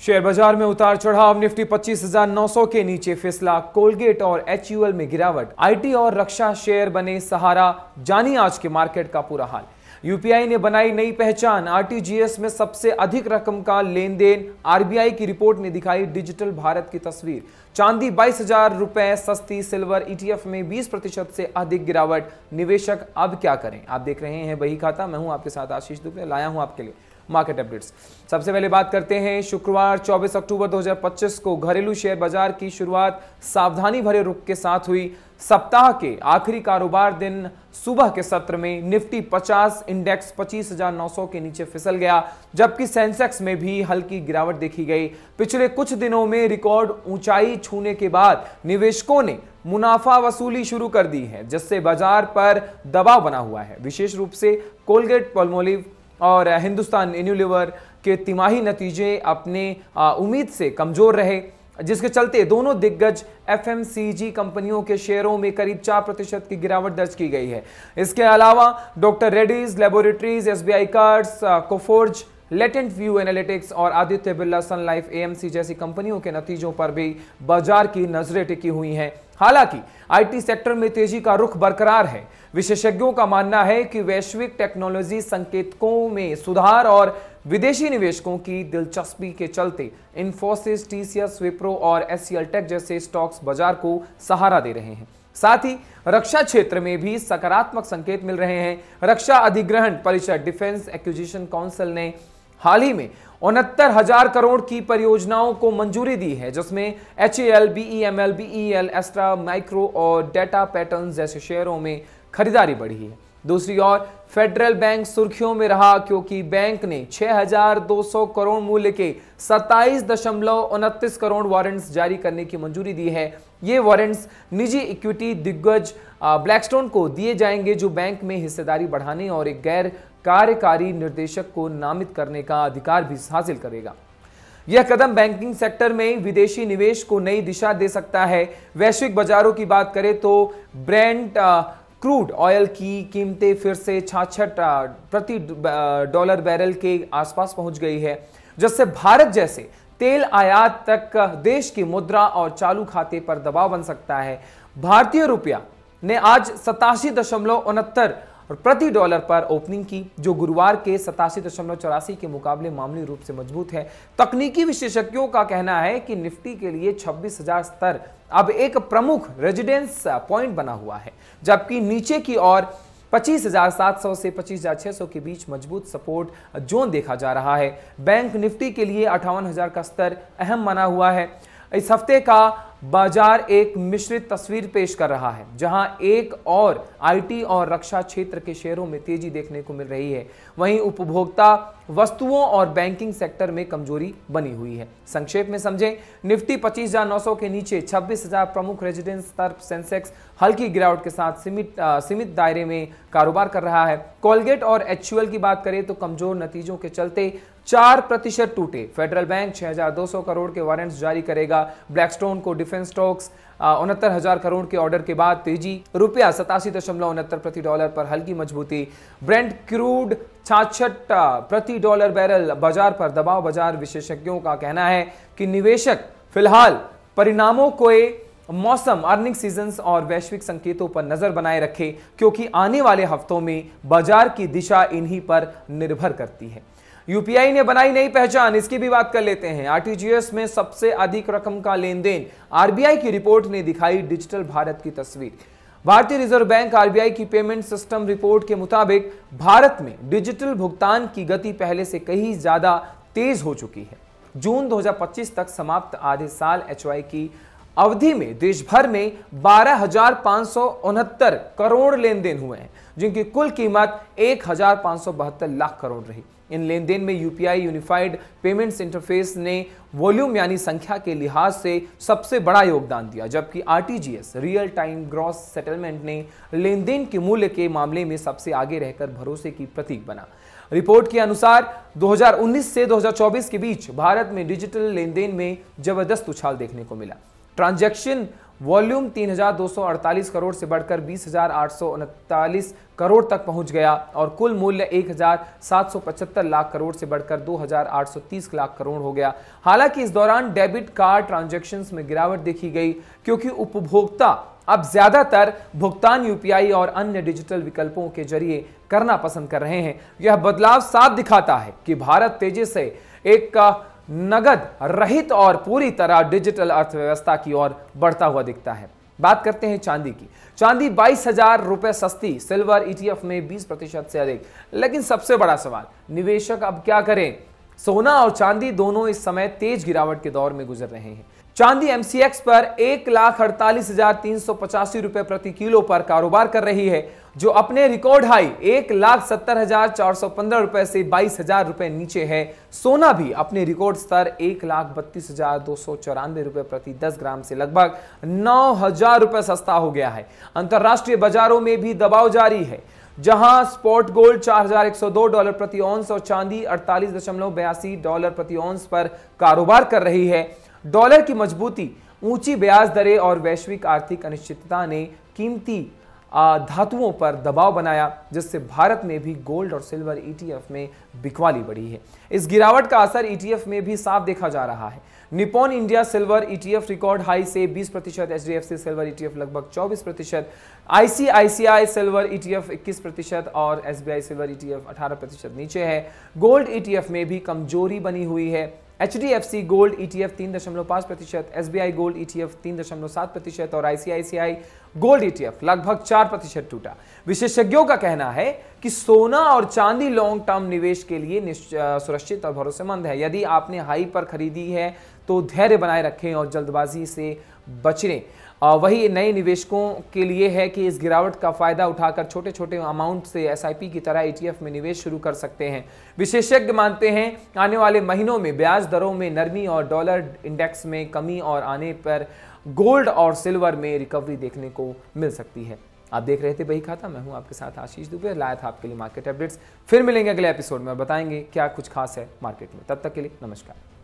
Share बाजार में उतार चढ़ाव। निफ्टी 25,900 के नीचे फिसला। कोलगेट और एचयूएल में गिरावट। आईटी और रक्षा शेयर बने सहारा। जानिए आज के मार्केट का पूरा हाल। यूपीआई ने बनाई नई पहचान। आरटीजीएस में सबसे अधिक रकम का लेन देन। आरबीआई की रिपोर्ट ने दिखाई डिजिटल भारत की तस्वीर। चांदी 22,000 रुपए सस्ती। सिल्वर ईटीएफ में 20% से अधिक गिरावट। निवेशक अब क्या करें? आप देख रहे हैं बही खाता। मैं हूं आपके साथ आशीष दुबे। लाया हूं आपके लिए मार्केट अपडेट्स। सबसे पहले बात करते हैं शुक्रवार 24 अक्टूबर 2025 को घरेलू शेयर बाजार की शुरुआत सावधानी भरे रुख के साथ हुई। सप्ताह के आखिरी कारोबार दिन सुबह के सत्र में निफ्टी 50 इंडेक्स 25,900 के नीचे फिसल गया, जबकि सेंसेक्स में भी हल्की गिरावट देखी गई। पिछले कुछ दिनों में रिकॉर्ड ऊंचाई छूने के बाद निवेशकों ने मुनाफा वसूली शुरू कर दी है, जिससे बाजार पर दबाव बना हुआ है। विशेष रूप से कोलगेट पाल्मोलिव और हिंदुस्तान यूनिलीवर के तिमाही नतीजे अपने उम्मीद से कमजोर रहे, जिसके चलते दोनों दिग्गज एफएमसीजी कंपनियों के शेयरों में करीब 4% की गिरावट दर्ज की गई है। इसके अलावा doctor Reddy's laboratories, SBI cards, Coforge, latent view analytics और आदित्य बिरला सन लाइफ एएमसी जैसी कंपनियों के नतीजों पर भी बाजार की नजरें टिकी हुई हैं। हालांकि आईटी सेक्टर में तेजी का रुख बरकरार है। विशेषज्ञों का मानना है कि वैश्विक टेक्नोलॉजी संकेतकों में सुधार और विदेशी निवेशकों की दिलचस्पी के चलते इन्फोसिस, टीसीएस, विप्रो और एचसीएल टेक जैसे स्टॉक्स बाजार को सहारा दे रहे हैं। साथ ही रक्षा क्षेत्र में भी सकारात्मक संकेत मिल रहे हैं। रक्षा अधिग्रहण परिषद डिफेंस एक्विजिशन काउंसिल ने हाल ही में 69,000 करोड़ की परियोजनाओं को मंजूरी दी है, जिसमें HAL, BEML, BEL, Astra Micro और डेटा पैटर्न्स जैसे शेयरों में खरीदारी बढ़ी है। दूसरी ओर फेडरल बैंक सुर्खियों में रहा, क्योंकि बैंक ने 6,200 करोड़ मूल्य के 27.29 करोड़ वारंट्स जारी करने की मंजूरी दी है। ये वारंट्स निजी इक्विटी दिग्गज ब्लैकस्टोन को दिए जाएंगे, जो बैंक में हिस्सेदारी बढ़ाने और एक गैर कार्यकारी निर्देशक को नामित करने का अधिकार भी हासिल करेगा। यह कदम बैंकिंग सेक्टर में विदेशी निवेश को नई दिशा दे सकता है। वैश्विक बाजारों की बात करें तो ब्रेंट क्रूड ऑयल की कीमतें फिर से 66 प्रति डॉलर बैरल के आसपास पहुंच गई है, जिससे भारत जैसे तेल आयात तक देश की मुद्रा और चालू खाते पर दबाव बन सकता है। भारतीय रुपया ने आज 87.69 प्रति डॉलर पर ओपनिंग की, जो गुरुवार के 87.84 के मुकाबले मामूली रूप से मजबूत है। तकनीकी विशेषज्ञों का कहना है कि निफ्टी के लिए 26,000 स्तर अब एक प्रमुख रेजिडेंस पॉइंट बना हुआ है, जबकि नीचे की ओर 25,700 से 25,600 के बीच मजबूत सपोर्ट जोन देखा जा रहा है। बैंक निफ्टी के लिए 58,000 का स्तर अहम माना हुआ है। इस हफ्ते का बाजार एक मिश्रित तस्वीर पेश कर रहा है, जहां एक और आईटी और रक्षा क्षेत्र के शेयरों में तेजी देखने को मिल रही है, वहीं उपभोक्ता वस्तुओं और बैंकिंग सेक्टर में कमजोरी बनी हुई है। संक्षेप में समझें, निफ्टी 25,900 के नीचे 26,000 प्रमुख रेजिडेंस स्तर। सेंसेक्स हल्की गिरावट के साथ सीमित दायरे में कारोबार कर रहा है। कोलगेट और एचयूएल की बात करें तो कमजोर नतीजों के चलते 4% टूटे। फेडरल बैंक 6,200 करोड़ के वारंट्स जारी करेगा। ब्लैकस्टोन को डिफेंस स्टॉक्स 69,000 करोड़ के ऑर्डर के बाद तेजी। रुपया 87.69 प्रति डॉलर पर हल्की मजबूती। ब्रेंट क्रूड 66 प्रति डॉलर बैरल बाजार पर दबाव। बाजार विशेषज्ञों का कहना है कि निवेशक फिलहाल परिणामों को मौसम, अर्निंग सीजन्स और वैश्विक संकेतों पर नजर बनाए रखे, क्योंकि आने वाले हफ्तों में बाजार की दिशा इन्हीं पर निर्भर करती है। यूपीआई ने बनाई नई पहचान, इसकी भी बात कर लेते हैं। आरटीजीएस में सबसे अधिक रकम का लेन देन। आरबीआई की रिपोर्ट ने दिखाई डिजिटल भारत की तस्वीर। भारतीय रिजर्व बैंक आरबीआई की पेमेंट सिस्टम रिपोर्ट के मुताबिक भारत में डिजिटल भुगतान की गति पहले से कहीं ज्यादा तेज हो चुकी है। जून 2025 तक समाप्त आधे साल एचवाई की अवधि में देश भर में 12,569 करोड़ लेन देन हुए हैं, जिनकी कुल कीमत 1,572 लाख करोड़ रही। इन लेन देन में यूपीआई यूनिफाइड पेमेंट्स इंटरफेस ने वॉल्यूम यानी संख्या के लिहाज से सबसे बड़ा योगदान दिया, जबकि RTGS real time gross settlement ने लेन देन के मूल्य के मामले में सबसे आगे रहकर भरोसे की प्रतीक बना। रिपोर्ट के अनुसार 2019 से 2024 के बीच भारत में डिजिटल लेन देन में जबरदस्त उछाल देखने को मिला। ट्रांजैक्शन वॉल्यूम 3,248 करोड़ से बढ़कर 20,839 करोड़ तक पहुंच गया और कुल मूल्य 1,775 लाख करोड़ से बढ़कर 2,830 लाख करोड़ हो गया। हालांकि इस दौरान डेबिट कार्ड ट्रांजैक्शंस में गिरावट देखी गई क्योंकि उपभोक्ता अब ज्यादातर भुगतान यूपीआई और अन्य डिजिटल विकल्पों के जरिए करना पसंद कर रहे हैं। यह बदलाव साफ दिखाता है कि भारत तेजी से एक नगद रहित और पूरी तरह डिजिटल अर्थव्यवस्था की ओर बढ़ता हुआ दिखता है। बात करते हैं चांदी की। चांदी 22,000 रुपए सस्ती, सिल्वर ईटीएफ में 20% से अधिक। लेकिन सबसे बड़ा सवाल, निवेशक अब क्या करें? सोना और चांदी दोनों इस समय तेज गिरावट के दौर में गुजर रहे हैं। चांदी एमसीएक्स पर 1,48,385 रुपए प्रति किलो पर कारोबार कर रही है, जो अपने रिकॉर्ड हाई 1,70,415 रुपए से 22,000 रुपए नीचे है। सोना भी अपने रिकॉर्ड स्तर 1,32,294 रुपए प्रति 10 ग्राम से लगभग 9,000 रुपए सस्ता हो गया है। अंतरराष्ट्रीय बाजारों में भी दबाव जारी है, जहां स्पॉट गोल्ड $4,102 प्रति औंस और चांदी $48.82 प्रति औंस पर कारोबार कर रही है। डॉलर की मजबूती, ऊंची ब्याज दरें और वैश्विक आर्थिक अनिश्चितता ने कीमती धातुओं पर दबाव बनाया, जिससे भारत में भी गोल्ड और सिल्वर ईटीएफ में बिकवाली बढ़ी है। इस गिरावट का असर ईटीएफ में भी साफ देखा जा रहा है। Nippon India silver ETF record high से 20%, एचडीएफसी सिल्वर ईटीएफ लगभग 24%, आईसीआईसीआई सिल्वर ईटीएफ 21% और एसबीआई सिल्वर ईटीएफ 18% नीचे है। गोल्ड ईटीएफ में भी कमजोरी बनी हुई है। HDFC gold ETF 3.5%, SBI gold ETF 3.7% और आईसीआईसीआई गोल्ड ईटीएफ लगभग 4% टूटा। विशेषज्ञों का कहना है कि सोना और चांदी लॉन्ग टर्म निवेश के लिए सुरक्षित और भरोसेमंद है। यदि आपने हाई पर खरीदी है तो धैर्य बनाए रखें और जल्दबाजी से बचें। वही नए निवेशकों के लिए है कि इस गिरावट का फायदा उठाकर छोटे छोटे अमाउंट से एसआईपी की तरह ईटीएफ में निवेश शुरू कर सकते हैं। विशेषज्ञ मानते हैं आने वाले महीनों में ब्याज दरों में नरमी और डॉलर इंडेक्स में कमी और आने पर गोल्ड और सिल्वर में रिकवरी देखने को मिल सकती है। आप देख रहे थे बही खाता, मैं हूं आपके साथ आशीष दुबे। लाया था आपके लिए मार्केट अपडेट्स। फिर मिलेंगे अगले एपिसोड में, बताएंगे क्या कुछ खास है मार्केट में। तब तक के लिए नमस्कार।